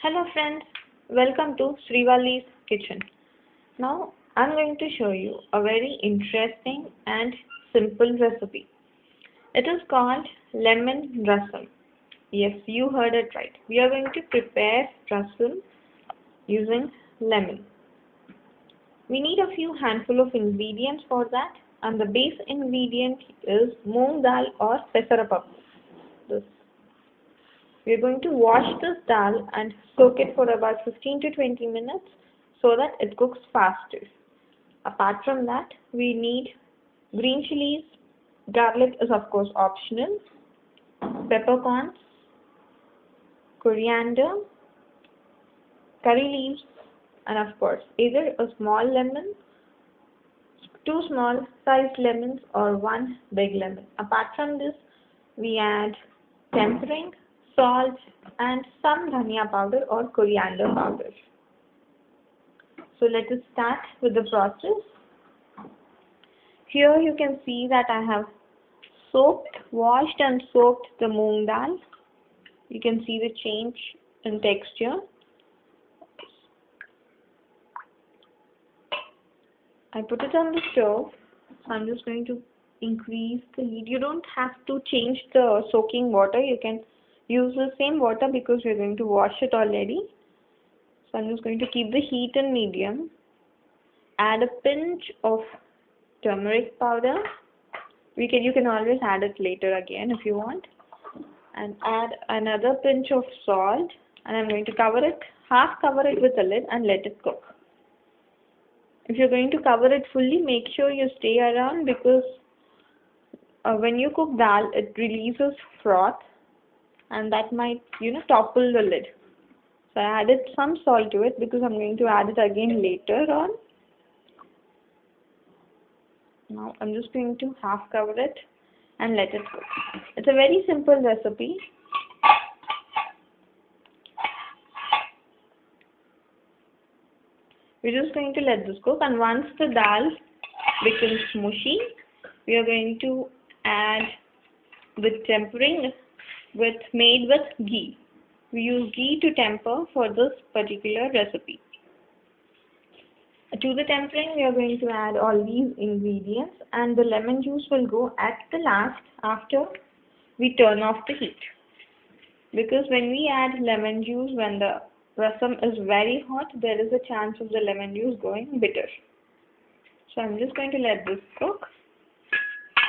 Hello friends, welcome to Srivali's kitchen. Now I'm going to show you a very interesting and simple recipe. It is called lemon rasam. Yes, you heard it right. We are going to prepare rasam using lemon. We need a few handful of ingredients for that, and the base ingredient is moong dal or pesarapappu. This We are going to wash this dal and soak it for about 15 to 20 minutes so that it cooks faster. Apart from that, we need green chilies. Garlic is of course optional. Peppercorns, coriander, curry leaves, and of course either a small lemon, two small sized lemons, or one big lemon. Apart from this, we add tempering, salt, and some dhania powder or coriander powder. So let us start with the process. Here you can see that I have washed and soaked the moong dal. You can see the change in texture. I put it on the stove. So I'm just going to increase the heat. You don't have to change the soaking water. You can use the same water because we're going to wash it already. So I'm just going to keep the heat in medium. Add a pinch of turmeric powder. You can always add it later again if you want. And add another pinch of salt. And I'm going to half cover it with a lid and let it cook. If you're going to cover it fully, make sure you stay around because when you cook dal, it releases froth. And that might, topple the lid. So I added some salt to it because I'm going to add it again later on. Now I'm just going to half cover it and let it cook. It's a very simple recipe. We're just going to let this cook, and once the dal becomes mushy, we are going to add the tempering made with ghee. We use ghee to temper for this particular recipe. To the tempering, we are going to add all these ingredients, and the lemon juice will go at the last after we turn off the heat. Because when we add lemon juice, when the rasam is very hot, there is a chance of the lemon juice going bitter. So I'm just going to let this cook,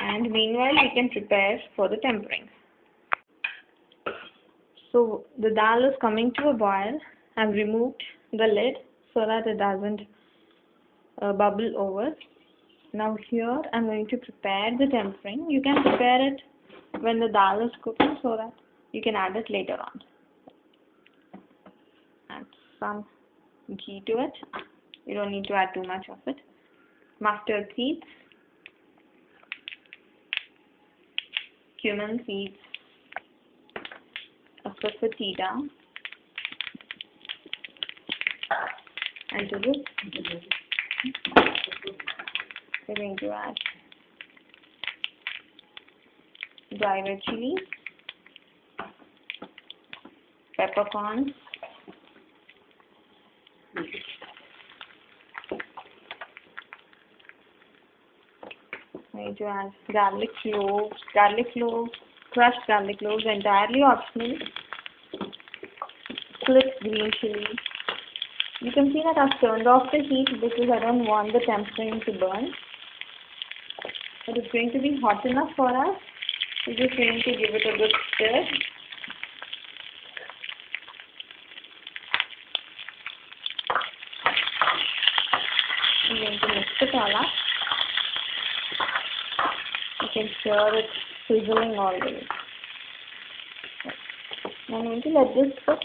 and meanwhile we can prepare for the tempering. So the dal is coming to a boil. I've removed the lid so that it doesn't bubble over. Now here I'm going to prepare the tempering. You can prepare it when the dal is cooking so that you can add it later on. Add some ghee to it. You don't need to add too much of it. Mustard seeds, cumin seeds, a saffetida, and to this we're going to add dry red chilies, peppercorns, going to add garlic cloves, crushed garlic cloves, entirely optional, split green chili. You can see that I've turned off the heat because I don't want the tempering to burn. But it's going to be hot enough for us. We're just going to give it a good stir. I'm going to mix it all up. You can hear it sizzling all the way. I'm going to let this cook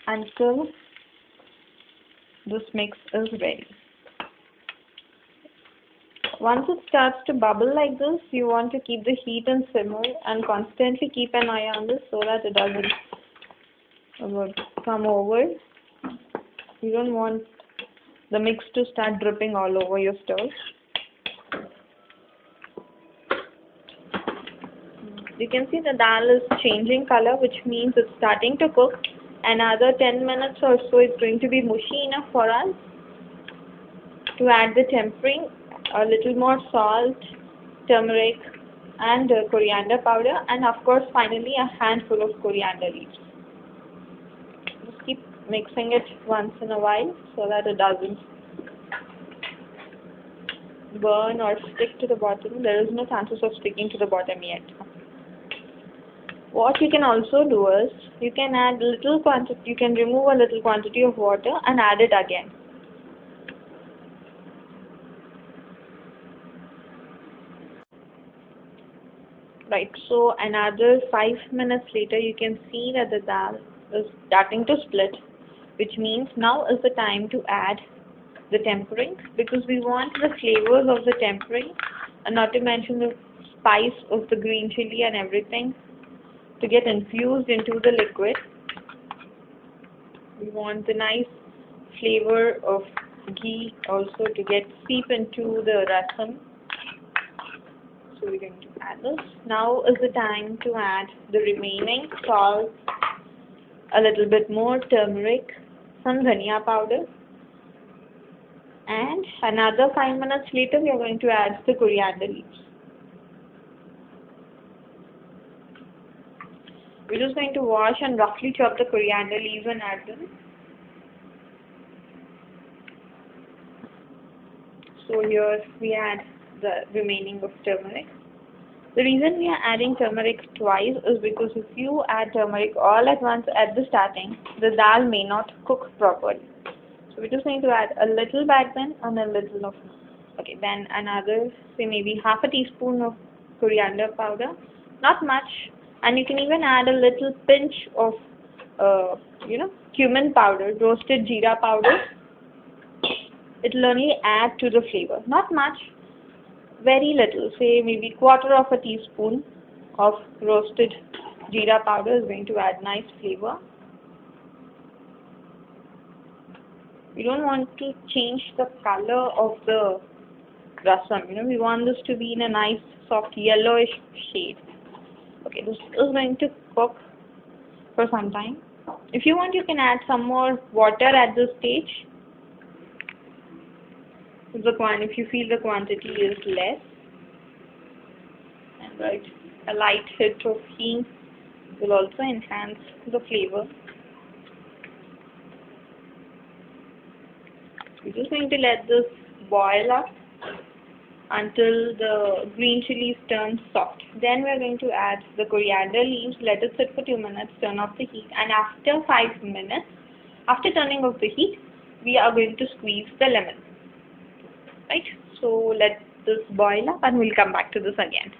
until this mix is ready. Once it starts to bubble like this, you want to keep the heat and simmer and constantly keep an eye on this so that it doesn't come over. You don't want the mix to start dripping all over your stove. You can see the dal is changing color, which means it's starting to cook. Another 10 minutes or so it's going to be mushy enough for us to add the tempering, a little more salt, turmeric and coriander powder, and of course finally a handful of coriander leaves. Just keep mixing it once in a while so that it doesn't burn or stick to the bottom. There is no chances of sticking to the bottom yet. What you can also do is you can add little quantity, you can remove a little quantity of water and add it again. Right, so another 5 minutes later you can see that the dal is starting to split, which means now is the time to add the tempering, because we want the flavors of the tempering, and not to mention the spice of the green chili and everything, to get infused into the liquid. We want the nice flavor of ghee also to get seep into the rasam. So we're going to add this. Now is the time to add the remaining salt, a little bit more turmeric, some dhania powder, and another 5 minutes later we are going to add the coriander leaves. We're just going to wash and roughly chop the coriander leaves and add them. So here we add the remaining of turmeric. The reason we are adding turmeric twice is because if you add turmeric all at once at the starting, the dal may not cook properly. So we're just going to add a little back then and a little of, okay, then another, say maybe half a teaspoon of coriander powder, not much. And you can even add a little pinch of, cumin powder, roasted jeera powder. It will only add to the flavor. Not much, very little, say maybe quarter of a teaspoon of roasted jeera powder is going to add nice flavor. We don't want to change the color of the rasam. We want this to be in a nice soft yellowish shade. Okay, this is going to cook for some time. If you want, you can add some more water at this stage. If you feel the quantity is less, and right, a light hit of hing will also enhance the flavor. We're just going to let this boil up until the green chilies turn soft. Then we're going to add the coriander leaves, let it sit for 2 minutes, turn off the heat, and after 5 minutes, after turning off the heat, we are going to squeeze the lemon. Right? So let this boil up and we'll come back to this again.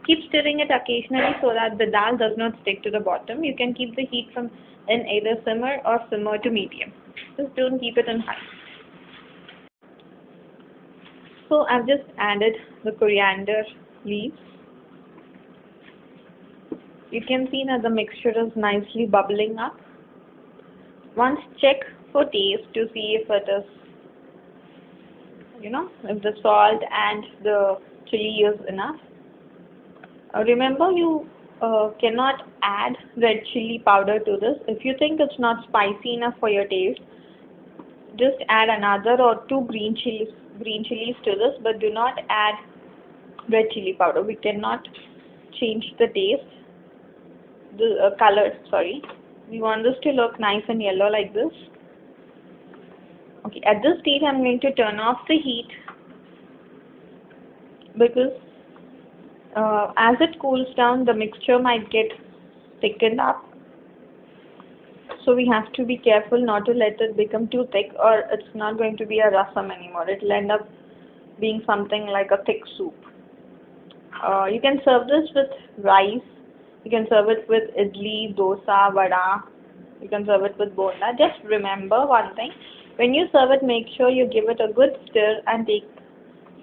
Keep stirring it occasionally so that the dal does not stick to the bottom. You can keep the heat from in either simmer or simmer to medium. Just don't keep it in high. So I've just added the coriander leaves. You can see that the mixture is nicely bubbling up. Once check for taste to see if it is, if the salt and the chili is enough. Remember, you cannot add red chili powder to this. If you think it's not spicy enough for your taste, just add another or 2 green chilies to this, but do not add red chili powder. We cannot change the taste, the color, sorry. We want this to look nice and yellow like this. Okay, at this stage I'm going to turn off the heat, because as it cools down, the mixture might get thickened up. So we have to be careful not to let it become too thick, or it's not going to be a rasam anymore. It will end up being something like a thick soup. You can serve this with rice. You can serve it with idli, dosa, vada. You can serve it with bonda. Just remember one thing. When you serve it, make sure you give it a good stir and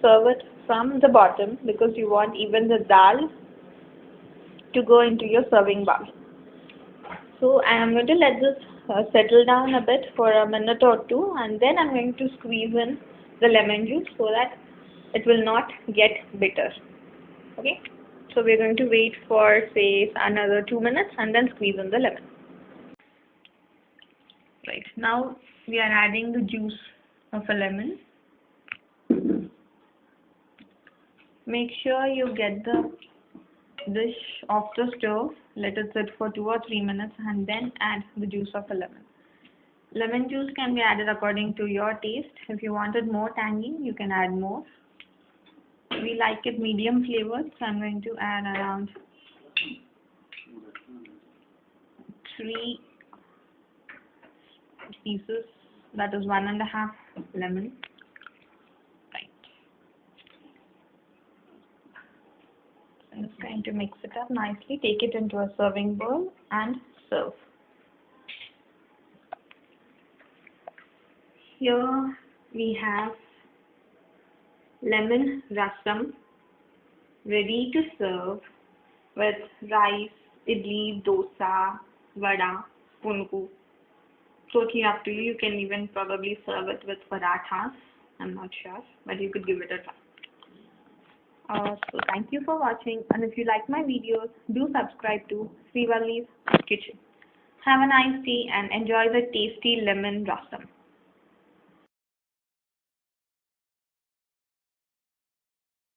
serve it from the bottom, because you want even the dal to go into your serving bowl. So I am going to let this settle down a bit for a minute or two, and then I'm going to squeeze in the lemon juice so that it will not get bitter. Okay. So we're going to wait for say another 2 minutes and then squeeze in the lemon. Right, now we are adding the juice of a lemon. Make sure you get the dish off the stove, let it sit for 2 or 3 minutes and then add the juice of a lemon. Lemon juice can be added according to your taste. If you wanted more tangy, you can add more. We like it medium flavored, so I'm going to add around 3 pieces, that is 1.5 lemon. Right. I'm just going to mix it up nicely, take it into a serving bowl and serve. Here we have lemon rasam ready to serve with rice, idli, dosa, vada, punku. Totally up to you. You can even probably serve it with parathas. I'm not sure, but you could give it a try. So thank you for watching, and if you like my videos, do subscribe to Srivalli's Kitchen. Have a nice day and enjoy the tasty lemon rasam.